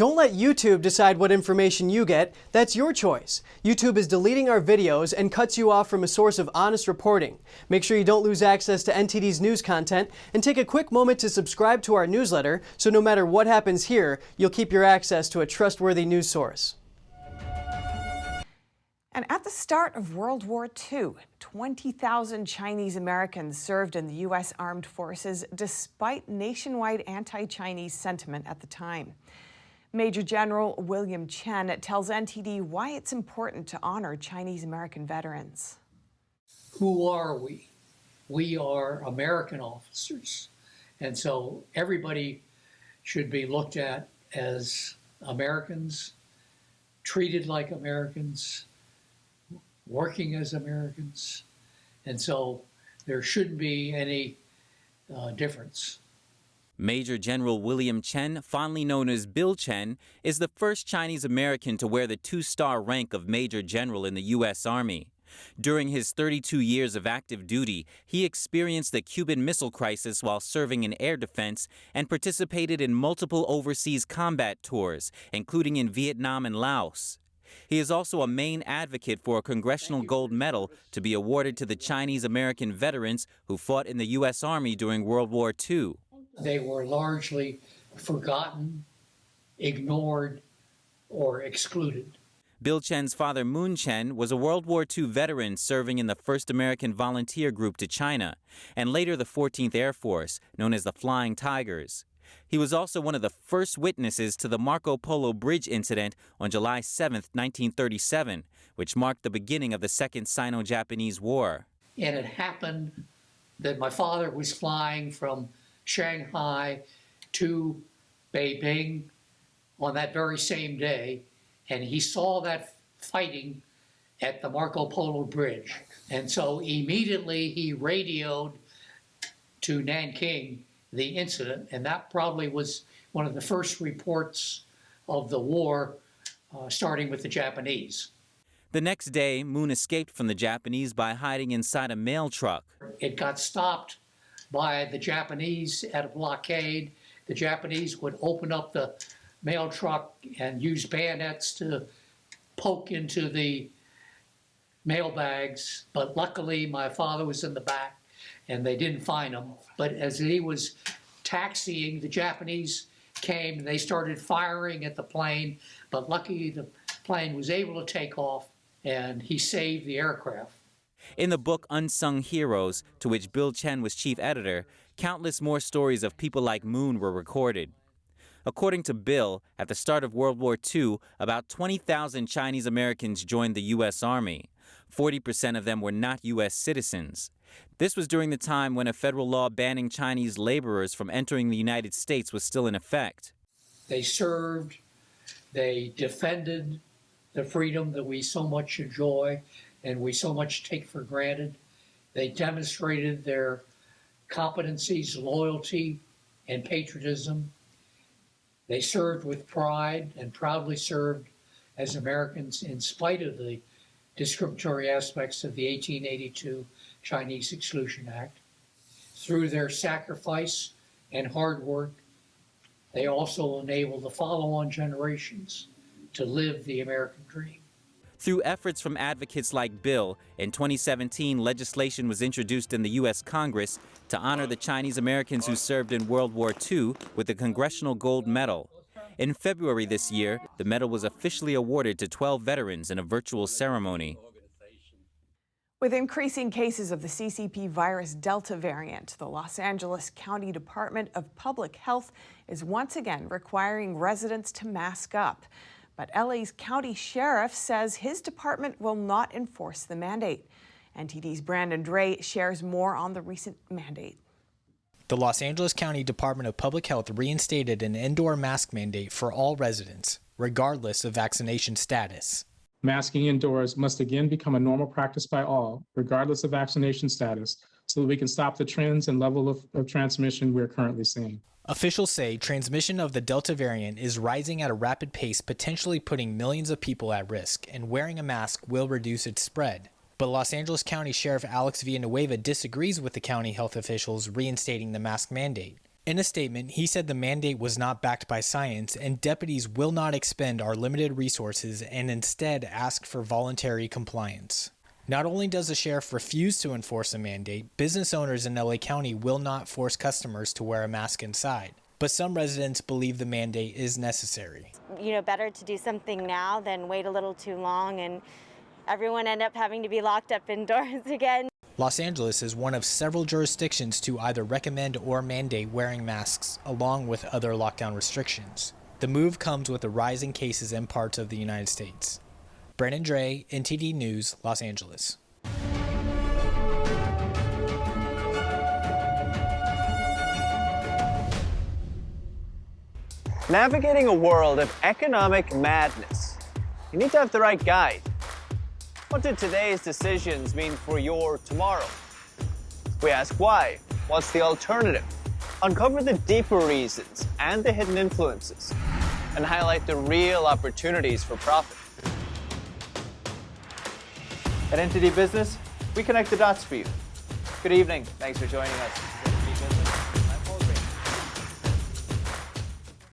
Don't let YouTube decide what information you get. That's your choice. YouTube is deleting our videos and cuts you off from a source of honest reporting. Make sure you don't lose access to NTD's news content, and take a quick moment to subscribe to our newsletter so no matter what happens here, you'll keep your access to a trustworthy news source. And at the start of World War II, 20,000 Chinese Americans served in the U.S. Armed Forces despite nationwide anti-Chinese sentiment at the time. Major General William Chen tells NTD why it's important to honor Chinese American veterans. Who are we? We are American officers. And so everybody should be looked at as Americans, treated like Americans, working as Americans. And so there shouldn't be any difference. Major General William Chen, fondly known as Bill Chen, is the first Chinese American to wear the two-star rank of Major General in the U.S. Army. During his 32 years of active duty, he experienced the Cuban Missile Crisis while serving in air defense and participated in multiple overseas combat tours, including in Vietnam and Laos. He is also a main advocate for a Congressional Gold Medal to be awarded to the Chinese American veterans who fought in the U.S. Army during World War II. They were largely forgotten, ignored, or excluded. Bill Chen's father, Moon Chen, was a World War II veteran serving in the 1st American Volunteer Group to China, and later the 14th Air Force, known as the Flying Tigers. He was also one of the first witnesses to the Marco Polo Bridge incident on July 7, 1937, which marked the beginning of the Second Sino-Japanese War. And it happened that my father was flying from Shanghai to Beijing on that very same day, and he saw that fighting at the Marco Polo Bridge. And so immediately he radioed to Nanking the incident, and that probably was one of the first reports of the war, starting with the Japanese. The next day, Moon escaped from the Japanese by hiding inside a mail truck. It got stopped by the Japanese at a blockade. The Japanese would open up the mail truck and use bayonets to poke into the mail bags, but luckily my father was in the back and they didn't find him. But as he was taxiing, the Japanese came and they started firing at the plane, but luckily the plane was able to take off and he saved the aircraft. In the book Unsung Heroes, to which Bill Chen was chief editor, countless more stories of people like Moon were recorded. According to Bill, at the start of World War II, about 20,000 Chinese Americans joined the U.S. Army. 40% of them were not U.S. citizens. This was during the time when a federal law banning Chinese laborers from entering the United States was still in effect. They served, they defended the freedom that we so much enjoy and we so much take for granted. They demonstrated their competencies, loyalty, and patriotism. They served with pride and proudly served as Americans in spite of the discriminatory aspects of the 1882 Chinese Exclusion Act. Through their sacrifice and hard work, they also enable the follow-on generations to live the American dream. Through efforts from advocates like Bill, in 2017 legislation was introduced in the U.S. Congress to honor the Chinese Americans who served in World War II with the Congressional Gold Medal. In February this year, the medal was officially awarded to 12 veterans in a virtual ceremony. With increasing cases of the CCP virus Delta variant, the Los Angeles County Department of Public Health is once again requiring residents to mask up. But LA's county sheriff says his department will not enforce the mandate. NTD's Brandon Dre shares more on the recent mandate. The Los Angeles County Department of Public Health reinstated an indoor mask mandate for all residents, regardless of vaccination status. Masking indoors must again become a normal practice by all, regardless of vaccination status, so that we can stop the trends and level of transmission we're currently seeing. Officials say transmission of the Delta variant is rising at a rapid pace, potentially putting millions of people at risk, and wearing a mask will reduce its spread. But Los Angeles County Sheriff Alex Villanueva disagrees with the county health officials reinstating the mask mandate. In a statement, he said the mandate was not backed by science and deputies will not expend our limited resources and instead ask for voluntary compliance. Not only does the sheriff refuse to enforce a mandate, business owners in LA County will not force customers to wear a mask inside. But some residents believe the mandate is necessary. Better to do something now than wait a little too long and everyone end up having to be locked up indoors again. Los Angeles is one of several jurisdictions to either recommend or mandate wearing masks, along with other lockdown restrictions. The move comes with a rise in cases in parts of the United States. Brandon Dre, NTD News, Los Angeles. Navigating a world of economic madness, you need to have the right guide. What do today's decisions mean for your tomorrow? We ask why. What's the alternative? Uncover the deeper reasons and the hidden influences, and highlight the real opportunities for profit. At NTD Business, we connect the dots for you. Good evening. Thanks for joining us.